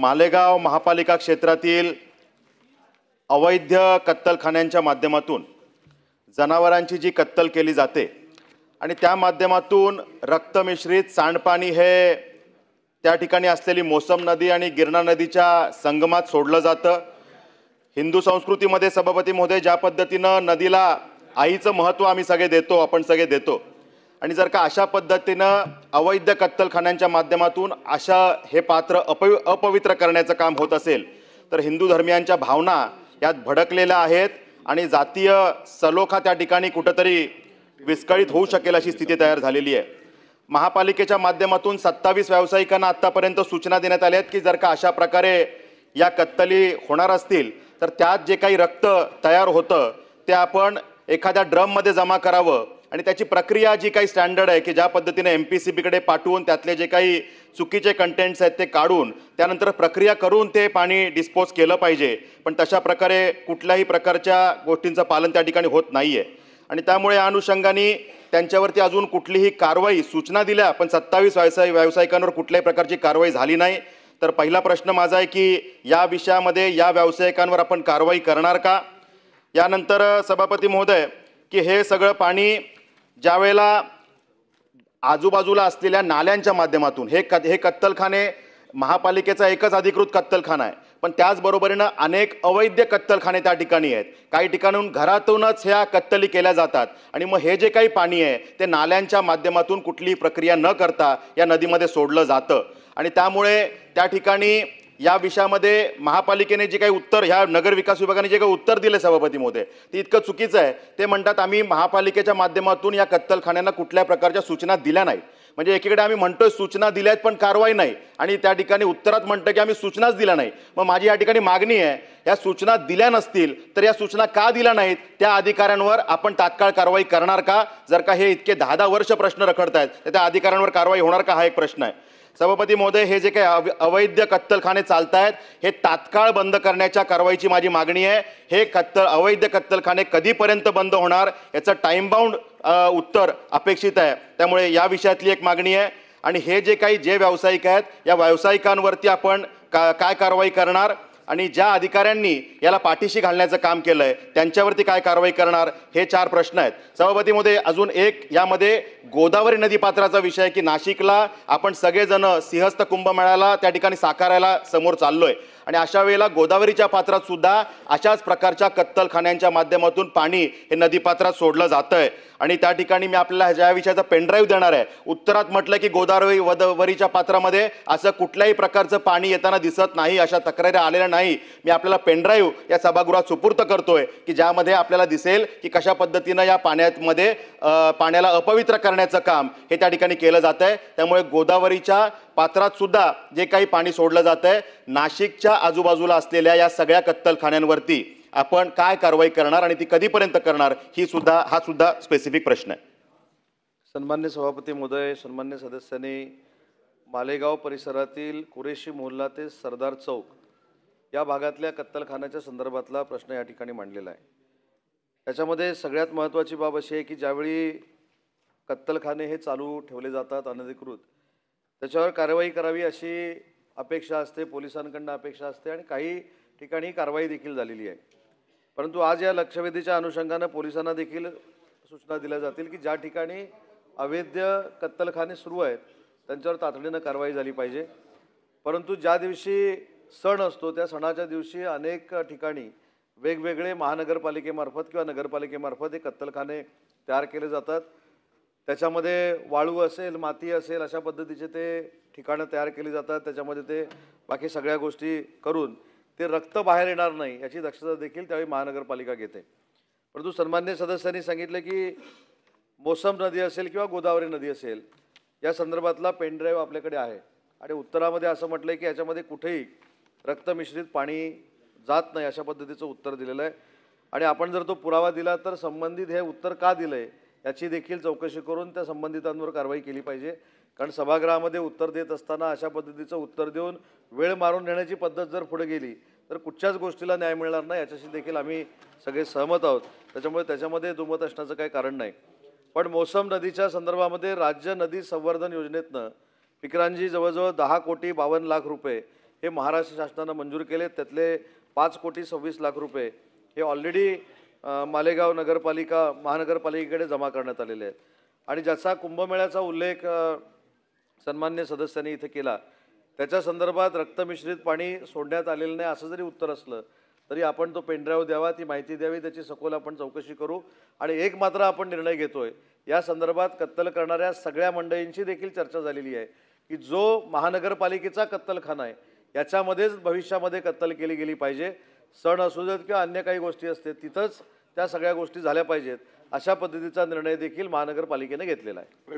मालेगाव महापालिका क्षेत्रातील अवैध कत्तलखान्यांच्या माध्यमातून जनावरांची जी कत्तल केली जाते आणि त्या माध्यमातून रक्तमिश्रित सांडपाणी हे त्या ठिकाणी असलेली मोसम नदी आणि गिरणा नदीच्या संगमात सोडलं जातं। हिंदू संस्कृतीमध्ये सभापती महोदय ज्या पद्धतीनं नदीला आईचं महत्त्व आम्ही सगळे देतो, आपण सगळे देतो, आणि जर का अशा पद्धतीनं अवैध कत्तलखान्यांच्या माध्यमातून हे पात्र अपवित्र करण्याचं काम होत असेल तर हिंदू धर्मियांच्या भावना यात भडकलेल्या आहेत आणि जातीय सलोखा त्या ठिकाणी कुठेतरी विस्कळीत होऊ शकेल अशी स्थिती तयार झालेली आहे। महापालिकेच्या माध्यमातून 27 व्यावसायिकांना आतापर्यंत सूचना देण्यात आल्या आहेत की जर का अशा प्रकारे या कत्तली होणार असतील तर त्यात जे काही रक्त तयार होतं ते आपण एखाद्या ड्रममध्ये जमा करावं आणि त्याची प्रक्रिया जी काही स्टँडर्ड आहे की ज्या पद्धतीने MPCBकडे पाठवून त्यातले जे काही चुकीचे कंटेंट्स आहेत ते काढून त्यानंतर प्रक्रिया करून ते पाणी डिस्पोज केलं पाहिजे, पण तशा प्रकारे कुठल्याही प्रकारच्या गोष्टींचं पालन त्या ठिकाणी होत नाही आहे आणि त्यामुळे या अनुषंगाने त्यांच्यावरती अजून कुठलीही कारवाई सूचना दिल्या पण 27 व्यावसायिकांवर कुठल्याही प्रकारची कारवाई झाली नाही। तर पहिला प्रश्न माझा आहे की या विषयामध्ये या व्यावसायिकांवर आपण कारवाई करणार का? यानंतर सभापती महोदय की हे सगळं पाणी ज्यावेळेला आजूबाजूला असलेल्या नाल्यांच्या माध्यमातून हे कत्तलखाने महापालिकेचा एकच अधिकृत कत्तलखाना आहे, पण त्याचबरोबरीनं अनेक अवैध कत्तलखाने त्या ठिकाणी आहेत। काही ठिकाणून घरातूनच ह्या कत्तली केल्या जातात आणि मग हे जे काही पाणी आहे ते नाल्यांच्या माध्यमातून कुठलीही प्रक्रिया न करता या नदीमध्ये सोडलं जातं आणि त्यामुळे त्या ठिकाणी या विषयामध्ये महापालिकेने जे काही उत्तर ह्या नगर विकास विभागाने जे काही उत्तर दिले सभापती महोदय ते इतकं चुकीचं आहे। ते म्हणतात आम्ही महापालिकेच्या माध्यमातून या कत्तलखान्यांना कुठल्या प्रकारच्या सूचना दिल्या नाहीत, म्हणजे एकीकडे आम्ही म्हणतोय सूचना दिल्यात पण कारवाई नाही आणि त्या ठिकाणी उत्तरात म्हणतं की आम्ही सूचनाच दिल्या नाही। मग माझी या ठिकाणी मागणी आहे या सूचना दिल्या नसतील तर या सूचना का दिल्या नाहीत त्या अधिकाऱ्यांवर आपण तात्काळ कारवाई करणार का? जर का हे इतके 10 वर्ष प्रश्न रखडतायत तर त्या अधिकाऱ्यांवर कारवाई होणार का हा एक प्रश्न आहे। सभापती महोदय हे जे काही अवैध कत्तलखाने चालतायत हे तात्काळ बंद करण्याच्या कारवाईची माझी मागणी आहे। हे अवैध कत्तलखाने कधीपर्यंत बंद होणार याचं टाइम बाउंड उत्तर अपेक्षित आहे, त्यामुळे या विषयातली एक मागणी आहे। आणि हे जे व्यावसायिक आहेत या व्यावसायिकांवरती आपण काय कारवाई करणार आणि ज्या अधिकाऱ्यांनी याला पाठीशी घालण्याचं काम केलंय त्यांच्यावरती काय कारवाई करणार हे 4 प्रश्न आहेत। सभापती महोदय अजून एक यामध्ये गोदावरी नदीपात्राचा विषय की नाशिकला आपण सगळेजण सिंहस्थ कुंभमेळ्याला त्या ठिकाणी साकारायला समोर चाललोय आणि अशा वेळेला गोदावरीच्या पात्रात सुद्धा अशाच प्रकारच्या कत्तलखान्यांच्या माध्यमातून पाणी हे नदीपात्रात सोडलं जातंय आणि त्या ठिकाणी मी आपल्याला ज्या विषयाचा पेनड्राईव्ह देणार आहे। उत्तरात म्हटलं की गोदावरीच्या पात्रामध्ये असं कुठल्याही प्रकारचं पाणी येताना दिसत नाही, अशा तक्रारी आलेल्या नाही। मी आपल्याला पेनड्राईव्ह या सभागृहात सुपूर्द करतोय की ज्यामध्ये आपल्याला दिसेल की कशा पद्धतीनं या पाण्यामध्ये पाण्याला अपवित्र करण्याचं काम हे त्या ठिकाणी केलं जात आहे। त्यामुळे गोदावरीच्या पात्रात सुद्धा जे काही पाणी सोडलं जात आहे नाशिकच्या आजूबाजूला असलेल्या या सगळ्या कत्तलखान्यांवरती आपण काय कारवाई करणार आणि ती कधीपर्यंत करणार हा सुद्धा स्पेसिफिक प्रश्न आहे। सन्मान्य सभापती महोदय, सन्मान्य सदस्यांनी मालेगाव परिसरातील कुरेशी मोहल्ला ते सरदार चौक या भागातल्या कत्तलखान्याच्या संदर्भातला प्रश्न या ठिकाणी मांडलेला आहे। त्याच्यामध्ये सगळ्यात महत्त्वाची बाब अशी आहे की ज्यावेळी कत्तलखाने हे चालू ठेवले जातात अनधिकृत त्याच्यावर कारवाई करावी अशी अपेक्षा असते, पोलिसांकडून अपेक्षा असते आणि काही ठिकाणी कारवाई देखील झालेली आहे। परंतु आज या लक्षवेधीच्या अनुषंगाने पोलिसांना देखील सूचना दिल्या जातील की ज्या ठिकाणी अवैध कत्तलखाने सुरू आहेत त्यांच्यावर तातडीनं कारवाई झाली पाहिजे। परंतु ज्या दिवशी सण असतो त्या सणाच्या दिवशी अनेक ठिकाणी वेगवेगळे महानगरपालिकेमार्फत किंवा नगरपालिकेमार्फत हे कत्तलखाने तयार केले जातात। त्याच्यामध्ये वाळू असेल, माती असेल अशा पद्धतीचे ते ठिकाणं तयार केली जातात। त्याच्यामध्ये ते बाकी सगळ्या गोष्टी करून ते रक्त बाहेर येणार नाही याची दक्षता देखील त्यावेळी महानगरपालिका घेते। परंतु सन्मान्य सदस्यांनी सांगितलं की मोसम नदी असेल किंवा गोदावरी नदी असेल या संदर्भातला पेनड्राईव्ह आपल्याकडे आहे आणि उत्तरामध्ये असं म्हटलं की याच्यामध्ये कुठेही रक्तमिश्रित पाणी जात नाही अशा पद्धतीचं उत्तर दिलेलं आहे आणि आपण जर तो पुरावा दिला तर संबंधित हे उत्तर का दिलंय याची देखील चौकशी करून त्या संबंधितांवर कारवाई केली पाहिजे। कारण सभागृहामध्ये उत्तर देत असताना अशा पद्धतीचं उत्तर देऊन वेळ मारून नेण्याची पद्धत जर पुढे गेली तर कुठच्याच गोष्टीला न्याय मिळणार नाही याच्याशी देखील आम्ही सगळे सहमत आहोत। त्याच्यामुळे त्याच्यामध्ये दुमत असण्याचं काही कारण नाही। पण मोसम नदीच्या संदर्भामध्ये राज्य नदी संवर्धन योजनेतनं विक्रांतजी जवळजवळ 10,52,00,000 रुपये हे महाराष्ट्र शासनानं मंजूर केले. त्यातले 5,26,00,000 रुपये हे ऑलरेडी मालेगाव महानगरपालिकेकडे जमा करण्यात आलेले आहेत. आणि ज्याचा कुंभमेळ्याचा उल्लेख सन्मान्य सदस्यांनी इथे केला, त्याच्या संदर्भात रक्तमिश्रित पाणी सोडण्यात आलेलं नाही असं जरी उत्तर असलं तरी आपण तो पेनड्राईव्ह द्यावा, ती माहिती द्यावी, त्याची सखोल आपण चौकशी करू. आणि एक मात्र आपण निर्णय घेतोय, या संदर्भात कत्तल करणाऱ्या सगळ्या मंडळींची देखील चर्चा झालेली आहे की जो महानगरपालिकेचा कत्तलखाना आहे याच्यामध्येच भविष्यामध्ये कत्तल केली गेली पाहिजे. सण असू देत किंवा अन्य काही गोष्टी असते तिथंच त्या सगळ्या गोष्टी झाल्या पाहिजेत, अशा पद्धतीचा निर्णय देखील महानगरपालिकेने घेतलेला आहे.